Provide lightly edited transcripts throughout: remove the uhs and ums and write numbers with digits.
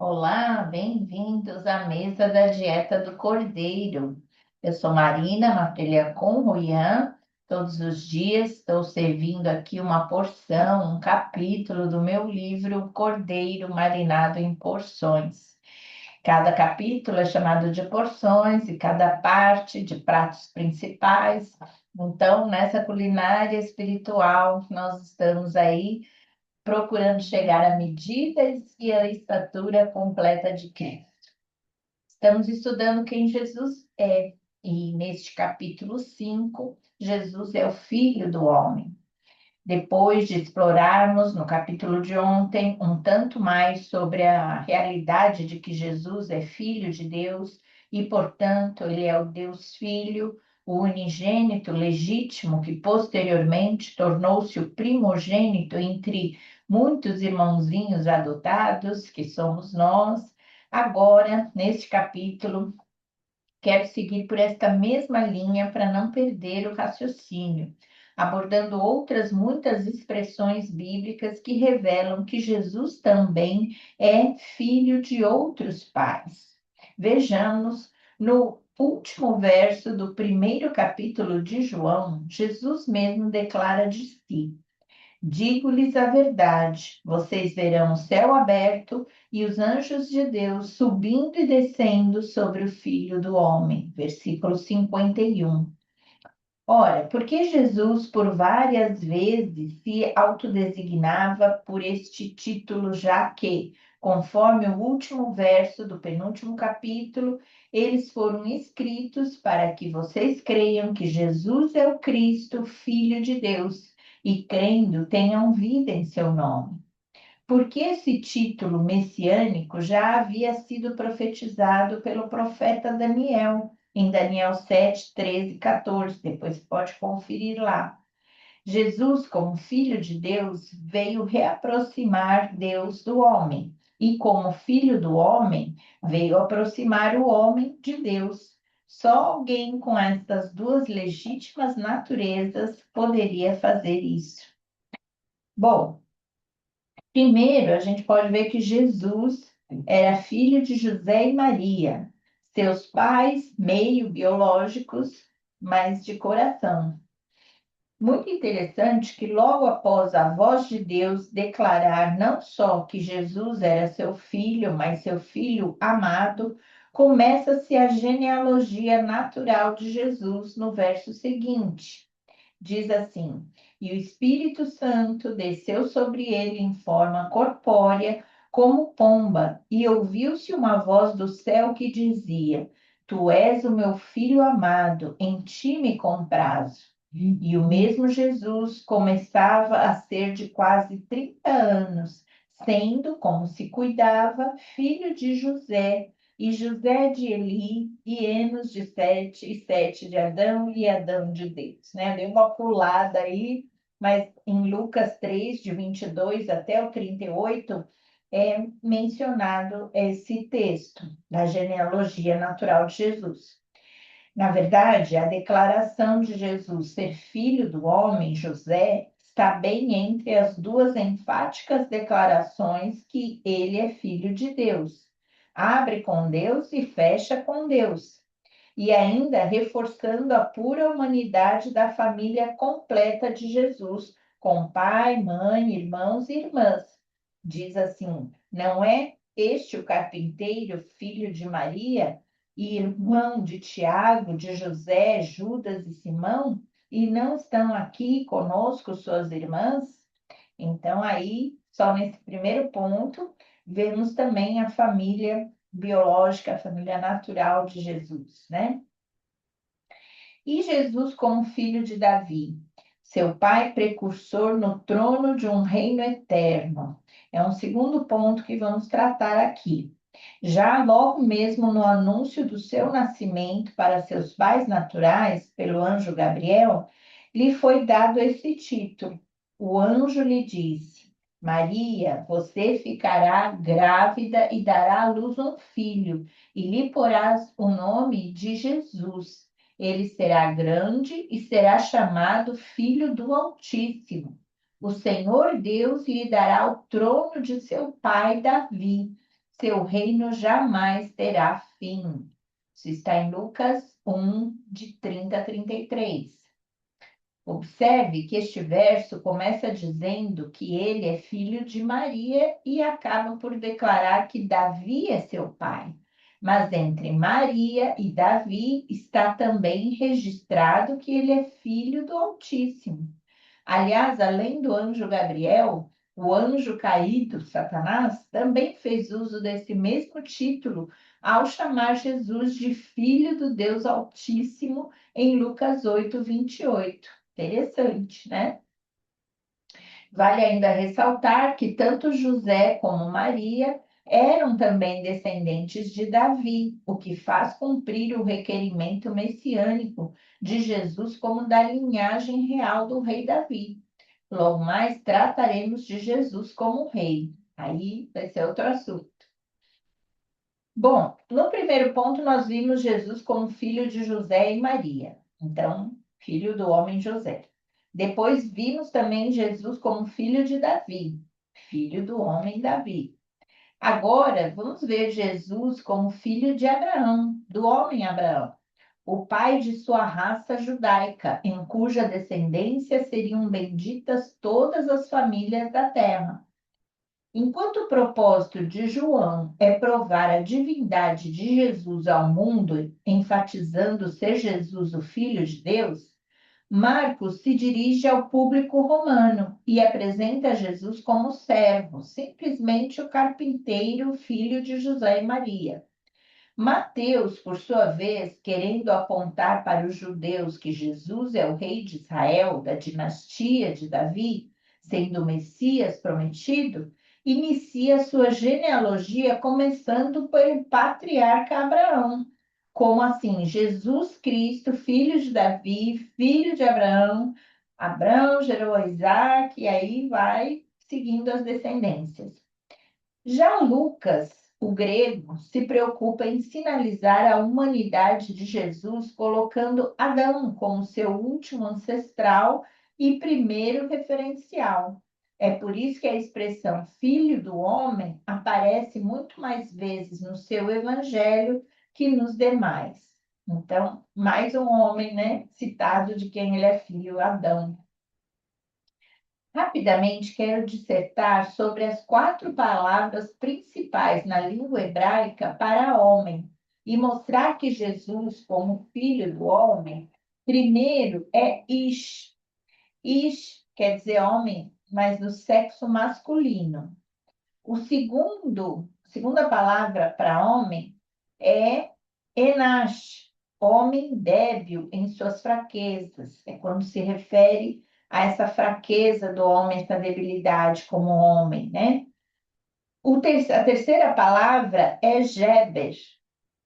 Olá, bem-vindos à mesa da Dieta do Cordeiro. Eu sou Marina, uma trilha com Ruian. Todos os dias estou servindo aqui uma porção, um capítulo do meu livro Cordeiro Marinado em Porções. Cada capítulo é chamado de porções e cada parte de pratos principais. Então, nessa culinária espiritual, nós estamos aí procurando chegar à medida e à estatura completa de Cristo. Estamos estudando quem Jesus é, e neste capítulo 5, Jesus é o Filho do Homem. Depois de explorarmos no capítulo de ontem um tanto mais sobre a realidade de que Jesus é Filho de Deus e, portanto, ele é o Deus Filho, o unigênito legítimo que posteriormente tornou-se o primogênito entre muitos irmãozinhos adotados, que somos nós. Agora, neste capítulo, quero seguir por esta mesma linha para não perder o raciocínio, abordando outras muitas expressões bíblicas que revelam que Jesus também é filho de outros pais. Vejamos no último verso do primeiro capítulo de João, Jesus mesmo declara de si: Digo-lhes a verdade, vocês verão o céu aberto e os anjos de Deus subindo e descendo sobre o Filho do Homem. Versículo 51. Ora, porque Jesus por várias vezes se autodesignava por este título, já que, conforme o último verso do penúltimo capítulo, eles foram escritos para que vocês creiam que Jesus é o Cristo, Filho de Deus, e crendo tenham vida em seu nome. Porque esse título messiânico já havia sido profetizado pelo profeta Daniel, em Daniel 7, 13 e 14. Depois pode conferir lá. Jesus, como Filho de Deus, veio reaproximar Deus do homem. E como Filho do homem, veio aproximar o homem de Deus. Só alguém com estas duas legítimas naturezas poderia fazer isso. Bom, primeiro, a gente pode ver que Jesus era filho de José e Maria, seus pais meio biológicos, mas de coração. Muito interessante que logo após a voz de Deus declarar não só que Jesus era seu filho, mas seu filho amado, começa-se a genealogia natural de Jesus no verso seguinte. Diz assim: E o Espírito Santo desceu sobre ele em forma corpórea, como pomba, e ouviu-se uma voz do céu que dizia: Tu és o meu filho amado, em ti me comprazo. E o mesmo Jesus começava a ser de quase 30 anos, sendo, como se cuidava, filho de José, e José de Eli, e Enos de Sete, e Sete de Adão, e Adão de Deus, né? Dei uma pulada aí, mas em Lucas 3, de 22 até o 38, é mencionado esse texto da genealogia natural de Jesus. Na verdade, a declaração de Jesus ser filho do homem, José, está bem entre as duas enfáticas declarações que ele é filho de Deus. Abre com Deus e fecha com Deus. E ainda reforçando a pura humanidade da família completa de Jesus, com pai, mãe, irmãos e irmãs. Diz assim: não é este o carpinteiro, filho de Maria? E irmão de Tiago, de José, Judas e Simão, e não estão aqui conosco suas irmãs? Então, aí, só nesse primeiro ponto, vemos também a família biológica, a família natural de Jesus, né? E Jesus como filho de Davi, seu pai precursor no trono de um reino eterno. É um segundo ponto que vamos tratar aqui. Já logo mesmo no anúncio do seu nascimento para seus pais naturais, pelo anjo Gabriel, lhe foi dado esse título. O anjo lhe disse: Maria, você ficará grávida e dará à luz um filho, e lhe porás o nome de Jesus. Ele será grande e será chamado Filho do Altíssimo. O Senhor Deus lhe dará o trono de seu pai Davi. seu reino jamais terá fim. Isso está em Lucas 1, de 30 a 33. Observe que este verso começa dizendo que ele é filho de Maria e acaba por declarar que Davi é seu pai. Mas entre Maria e Davi está também registrado que ele é filho do Altíssimo. Aliás, além do anjo Gabriel, o anjo caído, Satanás, também fez uso desse mesmo título ao chamar Jesus de filho do Deus Altíssimo em Lucas 8, 28. Interessante, né? Vale ainda ressaltar que tanto José como Maria eram também descendentes de Davi, o que faz cumprir o requerimento messiânico de Jesus como da linhagem real do rei Davi. Logo mais trataremos de Jesus como rei. Aí vai ser outro assunto. Bom, no primeiro ponto nós vimos Jesus como filho de José e Maria. Então, filho do homem José. Depois vimos também Jesus como filho de Davi, filho do homem Davi. Agora, vamos ver Jesus como filho de Abraão, do homem Abraão, o pai de sua raça judaica, em cuja descendência seriam benditas todas as famílias da terra. Enquanto o propósito de João é provar a divindade de Jesus ao mundo, enfatizando ser Jesus o Filho de Deus, Marcos se dirige ao público romano e apresenta Jesus como servo, simplesmente o carpinteiro, filho de José e Maria. Mateus, por sua vez, querendo apontar para os judeus que Jesus é o rei de Israel, da dinastia de Davi, sendo o Messias prometido, inicia sua genealogia começando pelo patriarca Abraão. Como assim? Jesus Cristo, filho de Davi, filho de Abraão. Abraão gerou Isaac e aí vai seguindo as descendências. Já Lucas, o grego, se preocupa em sinalizar a humanidade de Jesus, colocando Adão como seu último ancestral e primeiro referencial. É por isso que a expressão filho do homem aparece muito mais vezes no seu evangelho que nos demais. Então, mais um homem, né, citado de quem ele é filho, Adão. Rapidamente, quero dissertar sobre as 4 palavras principais na língua hebraica para homem e mostrar que Jesus, como filho do homem, primeiro é Ish. Ish quer dizer homem, mas do sexo masculino. Segunda palavra para homem é Enash, homem débil em suas fraquezas. É quando se refere a essa fraqueza do homem, essa debilidade como homem, né? A terceira palavra é Geber,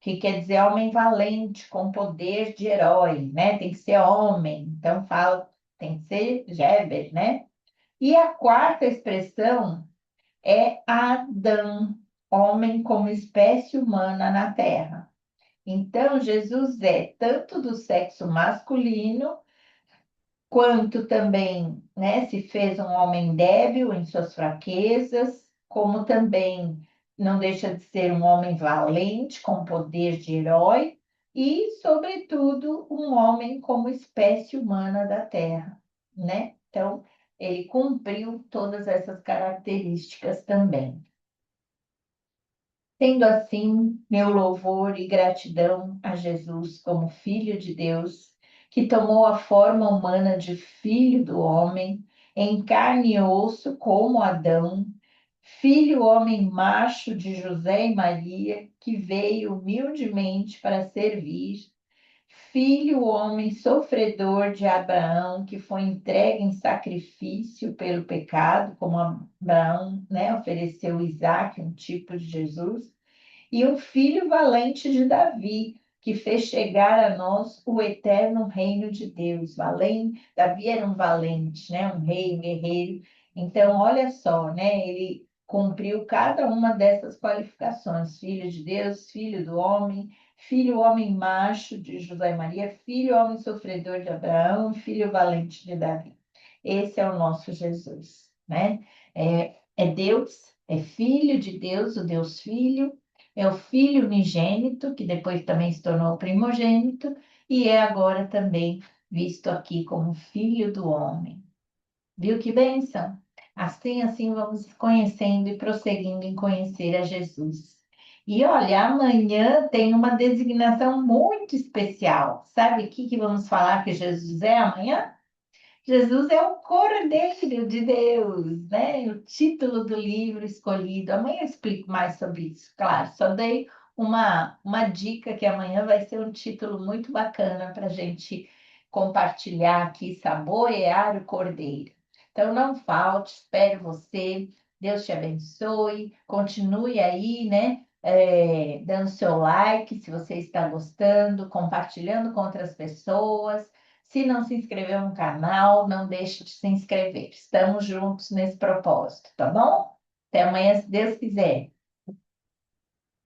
que quer dizer homem valente, com poder de herói, né? Tem que ser homem, então fala, tem que ser Geber, né? E a quarta expressão é Adão, homem como espécie humana na Terra. Então, Jesus é tanto do sexo masculino, quanto também, né, se fez um homem débil em suas fraquezas, como também não deixa de ser um homem valente, com poder de herói, e, sobretudo, um homem como espécie humana da Terra, né? Então, ele cumpriu todas essas características também. Tendo assim meu louvor e gratidão a Jesus como Filho de Deus, que tomou a forma humana de Filho do homem, em carne e osso como Adão, filho homem macho de José e Maria, que veio humildemente para servir, filho homem sofredor de Abraão, que foi entregue em sacrifício pelo pecado, como Abraão, né, ofereceu Isaque, um tipo de Jesus, e um filho valente de Davi, que fez chegar a nós o eterno reino de Deus. Davi era um valente, né? Um rei, um guerreiro. Então, olha só, né? Ele cumpriu cada uma dessas qualificações: filho de Deus, filho do homem, filho homem macho de José e Maria, filho homem sofredor de Abraão, filho valente de Davi. Esse é o nosso Jesus, né? É Deus, É filho de Deus, o Deus Filho, é o Filho unigênito, que depois também se tornou primogênito, e é agora também visto aqui como Filho do homem. Viu que bênção? Assim vamos conhecendo e prosseguindo em conhecer a Jesus. E olha, amanhã tem uma designação muito especial. Sabe o que vamos falar que Jesus é amanhã? Jesus é o Cordeiro de Deus, né? O título do livro escolhido. Amanhã eu explico mais sobre isso. Claro, só dei uma dica que amanhã vai ser um título muito bacana para a gente compartilhar aqui, saborear o Cordeiro. Então não falte, espero você. Deus te abençoe. Continue aí, né? Dando seu like se você está gostando, compartilhando com outras pessoas. Se não se inscreveu no canal, não deixe de se inscrever. Estamos juntos nesse propósito, tá bom? Até amanhã, se Deus quiser.